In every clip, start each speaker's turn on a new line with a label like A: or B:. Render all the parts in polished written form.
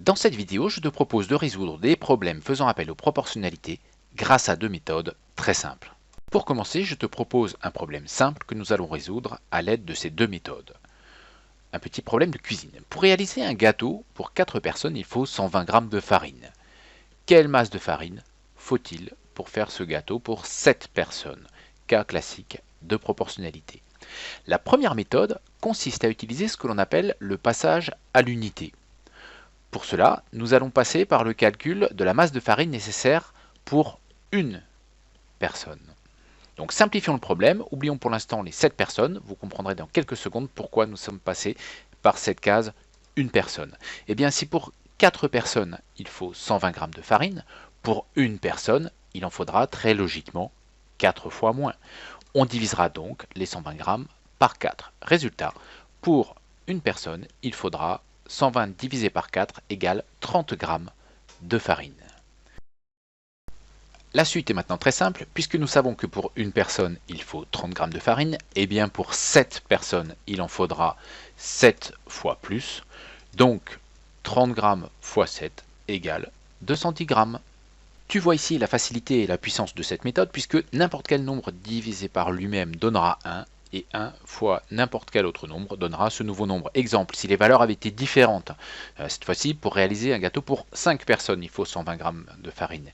A: Dans cette vidéo, je te propose de résoudre des problèmes faisant appel aux proportionnalités grâce à deux méthodes très simples. Pour commencer, je te propose un problème simple que nous allons résoudre à l'aide de ces deux méthodes. Un petit problème de cuisine. Pour réaliser un gâteau pour 4 personnes, il faut 120 g de farine. Quelle masse de farine faut-il pour faire ce gâteau pour 7 personnes? Cas classique de proportionnalité. La première méthode consiste à utiliser ce que l'on appelle le passage à l'unité. Pour cela, nous allons passer par le calcul de la masse de farine nécessaire pour une personne. Donc simplifions le problème, oublions pour l'instant les 7 personnes, vous comprendrez dans quelques secondes pourquoi nous sommes passés par cette case une personne. Et bien si pour 4 personnes il faut 120 g de farine, pour une personne il en faudra très logiquement 4 fois moins. On divisera donc les 120 g par 4. Résultat, pour une personne il faudra 120 divisé par 4 égale 30 g de farine. La suite est maintenant très simple, puisque nous savons que pour une personne, il faut 30 g de farine, et bien pour 7 personnes, il en faudra 7 fois plus. Donc 30 g fois 7 égale 210 g. Tu vois ici la facilité et la puissance de cette méthode, puisque n'importe quel nombre divisé par lui-même donnera 1, et 1 fois n'importe quel autre nombre donnera ce nouveau nombre. Exemple, si les valeurs avaient été différentes, cette fois-ci, pour réaliser un gâteau pour 5 personnes, il faut 120 g de farine.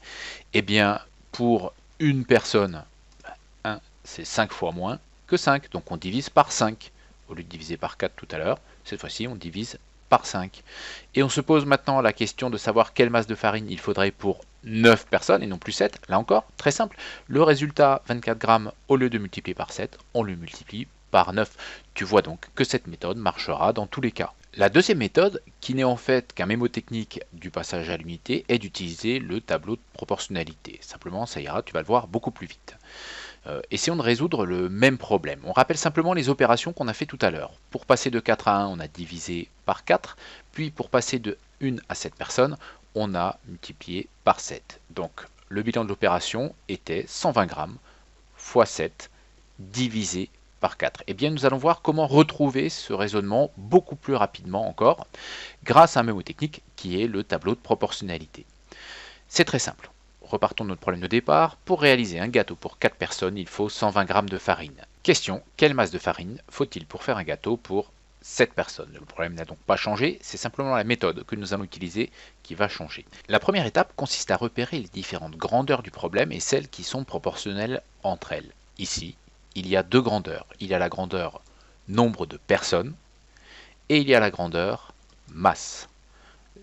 A: Eh bien, pour une personne, 1, c'est 5 fois moins que 5, donc on divise par 5. Au lieu de diviser par 4 tout à l'heure, cette fois-ci, on divise par 5. Et on se pose maintenant la question de savoir quelle masse de farine il faudrait pour 9 personnes et non plus 7. Là encore, très simple. Le résultat, 24 g, au lieu de multiplier par 7, on le multiplie par 9. Tu vois donc que cette méthode marchera dans tous les cas. La deuxième méthode, qui n'est en fait qu'un mémotechnique du passage à l'unité, est d'utiliser le tableau de proportionnalité. Simplement, ça ira, tu vas le voir beaucoup plus vite. Essayons de résoudre le même problème. On rappelle simplement les opérations qu'on a fait tout à l'heure. Pour passer de 4 à 1, on a divisé par 4, puis pour passer de 1 à 7 personnes, on a multiplié par 7. Donc le bilan de l'opération était 120 g fois 7 divisé par 4. Eh bien, nous allons voir comment retrouver ce raisonnement beaucoup plus rapidement encore, grâce à un mémotechnique qui est le tableau de proportionnalité. C'est très simple. Repartons de notre problème de départ. Pour réaliser un gâteau pour 4 personnes, il faut 120 g de farine. Question, quelle masse de farine faut-il pour faire un gâteau pour 7 personnes? Le problème n'a donc pas changé, c'est simplement la méthode que nous allons utiliser qui va changer. La première étape consiste à repérer les différentes grandeurs du problème et celles qui sont proportionnelles entre elles. Ici, il y a deux grandeurs. Il y a la grandeur nombre de personnes et il y a la grandeur masse.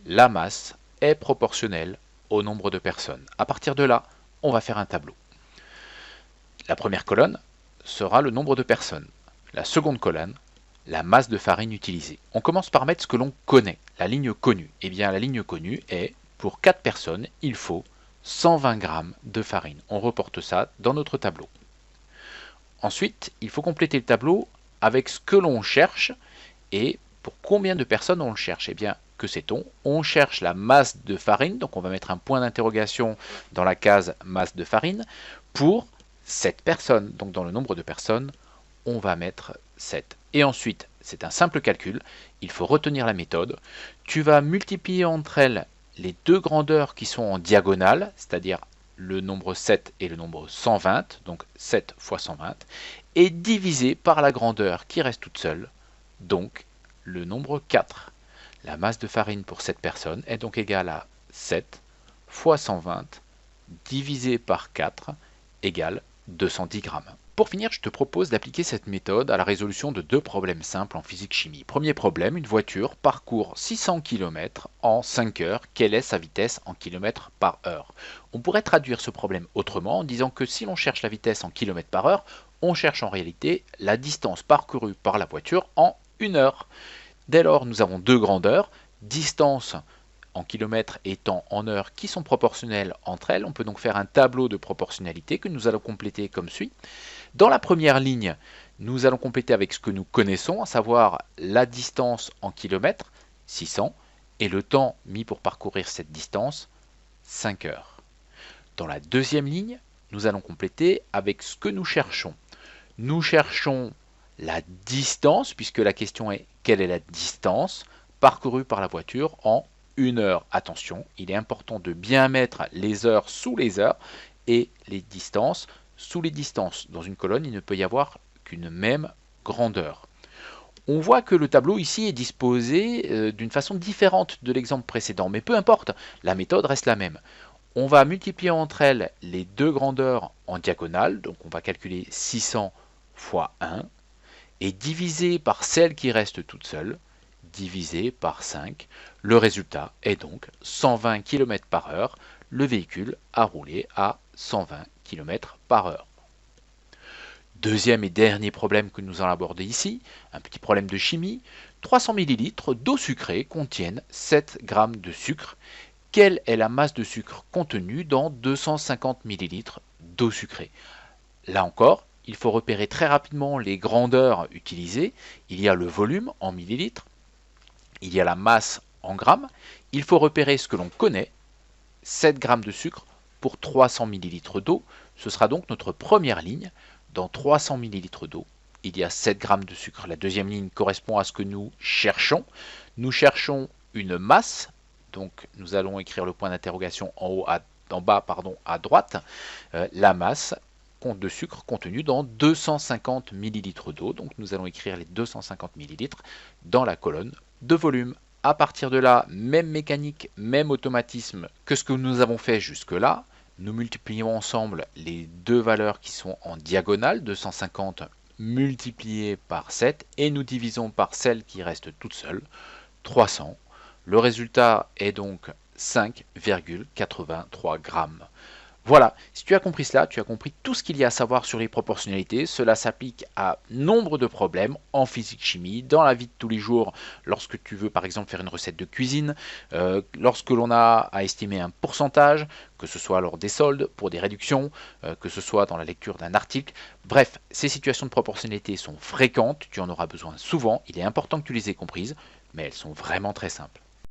A: La masse est proportionnelle au nombre de personnes. À partir de là, on va faire un tableau. La première colonne sera le nombre de personnes. La seconde colonne, la masse de farine utilisée. On commence par mettre ce que l'on connaît, la ligne connue. Eh bien, la ligne connue est, pour 4 personnes, il faut 120 g de farine. On reporte ça dans notre tableau. Ensuite, il faut compléter le tableau avec ce que l'on cherche et pour combien de personnes on le cherche. Eh bien, que sait-on? On cherche la masse de farine, donc on va mettre un point d'interrogation dans la case masse de farine pour 7 personnes. Donc dans le nombre de personnes, on va mettre 7. Et ensuite, c'est un simple calcul, il faut retenir la méthode. Tu vas multiplier entre elles les deux grandeurs qui sont en diagonale, c'est-à-dire le nombre 7 et le nombre 120, donc 7 fois 120, et diviser par la grandeur qui reste toute seule, donc le nombre 4. La masse de farine pour 7 personnes est donc égale à 7 fois 120 divisé par 4 égale 210 g. Pour finir, je te propose d'appliquer cette méthode à la résolution de deux problèmes simples en physique-chimie. Premier problème, une voiture parcourt 600 km en 5 heures. Quelle est sa vitesse en km par heure? On pourrait traduire ce problème autrement en disant que si l'on cherche la vitesse en km par heure, on cherche en réalité la distance parcourue par la voiture en 1 heure. Dès lors, nous avons deux grandeurs, distance en kilomètres et temps en heure qui sont proportionnelles entre elles. On peut donc faire un tableau de proportionnalité que nous allons compléter comme suit. Dans la première ligne, nous allons compléter avec ce que nous connaissons, à savoir la distance en kilomètres, 600, et le temps mis pour parcourir cette distance, 5 heures. Dans la deuxième ligne, nous allons compléter avec ce que nous cherchons. Nous cherchons la distance, puisque la question est quelle est la distance parcourue par la voiture en 1 heure, attention, il est important de bien mettre les heures sous les heures et les distances sous les distances. Dans une colonne, il ne peut y avoir qu'une même grandeur. On voit que le tableau ici est disposé d'une façon différente de l'exemple précédent, mais peu importe, la méthode reste la même. On va multiplier entre elles les deux grandeurs en diagonale, donc on va calculer 600 fois 1, et diviser par celle qui reste toute seule, divisé par 5. Le résultat est donc 120 km par heure. Le véhicule a roulé à 120 km par heure. Deuxième et dernier problème que nous allons aborder ici, un petit problème de chimie. 300 ml d'eau sucrée contiennent 7 g de sucre. Quelle est la masse de sucre contenue dans 250 ml d'eau sucrée? Là encore, il faut repérer très rapidement les grandeurs utilisées. Il y a le volume en millilitres, il y a la masse en grammes. Il faut repérer ce que l'on connaît, 7 g de sucre pour 300 ml d'eau. Ce sera donc notre première ligne. Dans 300 ml d'eau, il y a 7 g de sucre. La deuxième ligne correspond à ce que nous cherchons. Nous cherchons une masse, donc nous allons écrire le point d'interrogation en bas à droite. La masse de sucre contenu dans 250 ml d'eau. Donc nous allons écrire les 250 ml dans la colonne de volume. À partir de là, même mécanique, même automatisme que ce que nous avons fait jusque-là. Nous multiplions ensemble les deux valeurs qui sont en diagonale, 250 multiplié par 7, et nous divisons par celle qui reste toute seule, 300. Le résultat est donc 5,83 grammes. Voilà, si tu as compris cela, tu as compris tout ce qu'il y a à savoir sur les proportionnalités. Cela s'applique à nombre de problèmes en physique-chimie, dans la vie de tous les jours, lorsque tu veux par exemple faire une recette de cuisine, lorsque l'on a à estimer un pourcentage, que ce soit lors des soldes, pour des réductions, que ce soit dans la lecture d'un article. Bref, ces situations de proportionnalité sont fréquentes, tu en auras besoin souvent, il est important que tu les aies comprises, mais elles sont vraiment très simples.